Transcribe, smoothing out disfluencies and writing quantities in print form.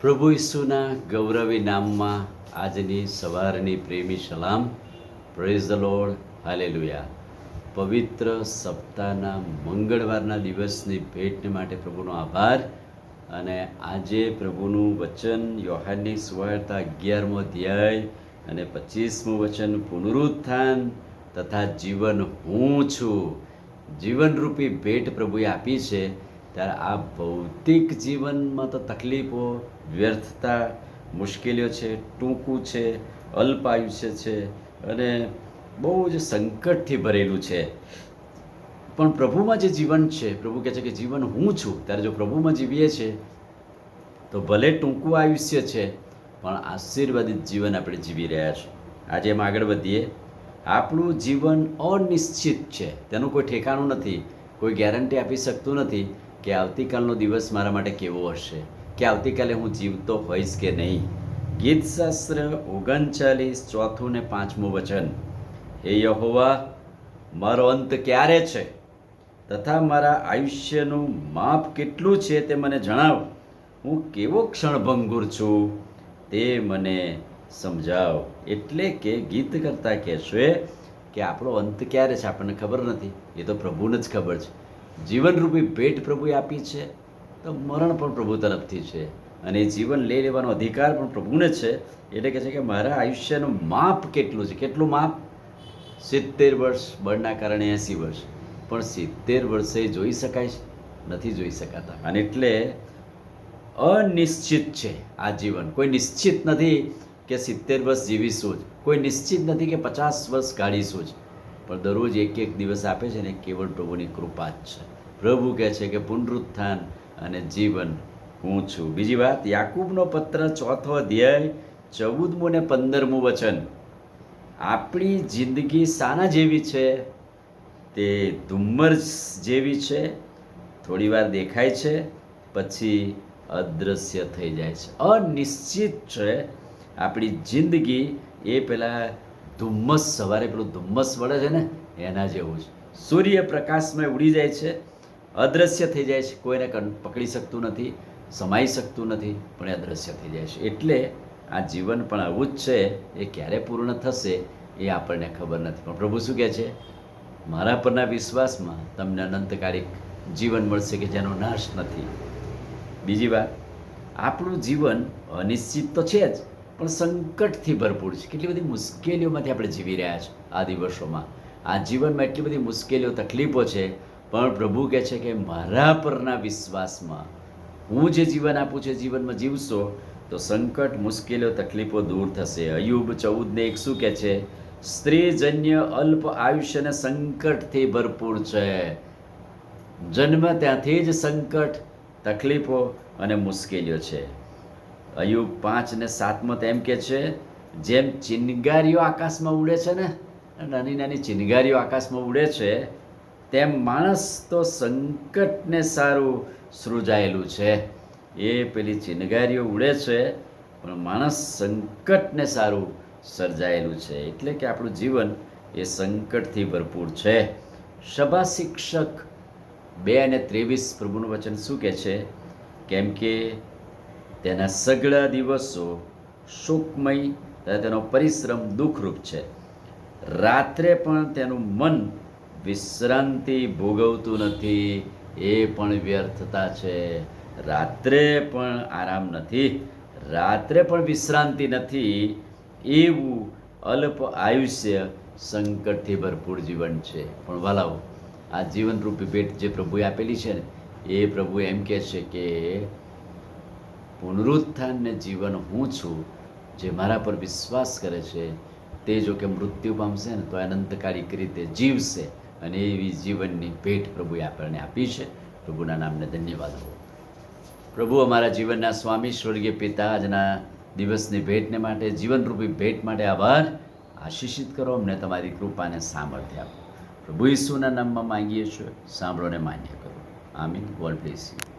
પ્રભુ ઈસુના ગૌરવી નામમાં આજની સવારની પ્રેમી સલામ. Praise the lord, hallelujah. પવિત્ર સપ્તાહના મંગળવારના દિવસની ભેટ માટે પ્રભુનો આભાર. અને આજે પ્રભુનું વચન યોહાનની સુવાર્તા 11મો અધ્યાય અને 25મું વચન, પુનરુત્થાન તથા જીવન હું છું. જીવનરૂપી ભેટ પ્રભુએ આપી છે. ત્યારે આ ભૌતિક જીવનમાં તો તકલીફો, વ્યર્થતા, મુશ્કેલીઓ છે, ટૂંકું છે, અલ્પ આયુષ્ય છે અને બહુ જ સંકટથી ભરેલું છે. પણ પ્રભુમાં જે જીવન છે, પ્રભુ કહે છે કે જીવન હું છું. ત્યારે જો પ્રભુમાં જીવીએ છીએ તો ભલે ટૂંકું આયુષ્ય છે પણ આશીર્વાદિત જીવન આપણે જીવી રહ્યા છીએ. આજે એમ આગળ વધીએ. આપણું જીવન અનિશ્ચિત છે, તેનું કોઈ ઠેકાણું નથી. કોઈ ગેરંટી આપી શકતું નથી કે આવતીકાલનો દિવસ મારા માટે કેવો હશે, કે આવતીકાલે હું જીવતો હોઈશ કે નહીં. ગીતશાસ્ત્ર 39 ચોથું ને 5મું વચન, હે યહોવા, મારો અંત ક્યારે છે તથા મારા આયુષ્યનું માપ કેટલું છે તે મને જણાવ. હું કેવો ક્ષણભંગુર છું તે મને સમજાવ. એટલે કે ગીત કરતા કહેશે કે આપણો અંત ક્યારે છે આપણને ખબર નથી, એ તો પ્રભુને જ ખબર છે. જીવનરૂપી ભેટ પ્રભુએ આપી છે તો મરણ પણ પ્રભુ તરફથી છે અને એ જીવન લઈ લેવાનો અધિકાર પણ પ્રભુને છે. એટલે કહે છે કે મારા આયુષ્યનું માપ કેટલું છે. કેટલું માપ? 70 વર્ષ, બળના કારણે 80 વર્ષ. પણ 70 વર્ષે જોઈ શકાય છે? નથી જોઈ શકાતા. અને એટલે અનિશ્ચિત છે આ જીવન. કોઈ નિશ્ચિત નથી કે 70 વર્ષ જીવીશું જ, કોઈ નિશ્ચિત નથી કે 50 વર્ષ કાઢીશું જ. પણ દરરોજ એક એક દિવસ આપે છે ને કેવળ પ્રભુની કૃપા જ છે. પ્રભુ કહે છે કે પુનરુત્થાન અને જીવન હું છું. બીજી વાત, યાકૂબનો પત્ર 4થો અધ્યાય 14મું ને 15મું વચન, આપણી જિંદગી શાના જેવી છે? તે ધુમ્મસ જેવી છે. થોડી વાર દેખાય છે પછી અદૃશ્ય થઈ જાય છે. અનિશ્ચિત છે આપણી જિંદગી. એ પેલા ધુમ્મસ, સવારે પેલું ધુમ્મસ વળે છે ને એના જેવું છે. સૂર્ય પ્રકાશમાં ઉડી જાય છે, અદૃશ્ય થઈ જાય છે. કોઈને પકડી શકતું નથી, સમાઈ શકતું નથી, પણ એ અદૃશ્ય થઈ જાય છે. એટલે આ જીવન પણ આવું જ છે. એ ક્યારે પૂર્ણ થશે એ આપણને ખબર નથી. પણ પ્રભુ શું કહે છે? મારા પરના વિશ્વાસમાં તમને અનંતકાલિક જીવન મળશે કે જેનો નાશ નથી. બીજી વાત, આપણું જીવન અનિશ્ચિત તો છે જ પણ સંકટથી ભરપૂર છે. કેટલી બધી મુશ્કેલીઓમાંથી આપણે જીવી રહ્યા છીએ આ દિવસોમાં. આ જીવનમાં એટલી બધી મુશ્કેલીઓ, તકલીફો છે, પણ પ્રભુ કહે છે કે મારા પરના વિશ્વાસમાં હું જે જીવન આપું છું, જીવનમાં જીવશો તો સંકટ, મુશ્કેલીઓ, તકલીફો દૂર થશે. અયુબ 14:1 શું કહે છે? સ્ત્રીજન્ય અલ્પ આયુષ્ય અને સંકટથી ભરપૂર છે. જન્મ ત્યાંથી જ સંકટ, તકલીફો અને મુશ્કેલીઓ છે. અયુબ 5:7 એમ કે છે, જેમ ચિનગારીઓ આકાશમાં ઉડે છે ને, નાની નાની ચિનગારીઓ આકાશમાં ઉડે છે, તેમ માણસ તો સંકટને સારું સૃજાયેલું છે. એ પેલી ચિનગારીઓ ઉડે છે પણ માણસ સંકટને સારું સર્જાયેલું છે. એટલે કે આપણું જીવન એ સંકટથી ભરપૂર છે. સભા શિક્ષક 2:23 પ્રભુનું વચન શું કહે છે? કેમ કે તેના સઘળા દિવસો શોકમય તથા તેનો પરિશ્રમ દુઃખરૂપ છે. રાત્રે પણ તેનું મન વિશ્રાંતિ ભોગવતું નથી, એ પણ વ્યર્થતા છે. રાત્રે પણ આરામ નથી, રાત્રે પણ વિશ્રાંતિ નથી. એવું અલ્પ આયુષ્ય, સંકટથી ભરપૂર જીવન છે. પણ વાલાઓ, આ જીવનરૂપી ભેટ જે પ્રભુએ આપેલી છે ને, એ પ્રભુ એમ કહે છે કે પુનરુત્થાન ને જીવન હું છું. જે મારા પર વિશ્વાસ કરે છે તે જો કે મૃત્યુ પામશે ને તો અનંતકાલિક રીતે જીવશે. અને એવી જીવનની ભેટ પ્રભુએ આપણને આપી છે. પ્રભુના નામને ધન્યવાદ હો. પ્રભુ અમારા જીવનના સ્વામી, સ્વર્ગીય પિતા, આજના દિવસની ભેટને માટે, જીવનરૂપી ભેટ માટે આભાર. આશીષિત કરો અમને, તમારી કૃપાને સામર્થ્ય આપો. પ્રભુ ઈસુના નામમાં માંગીએ છીએ, સાંભળો ને માન્ય કરો. આમીન. God bless you.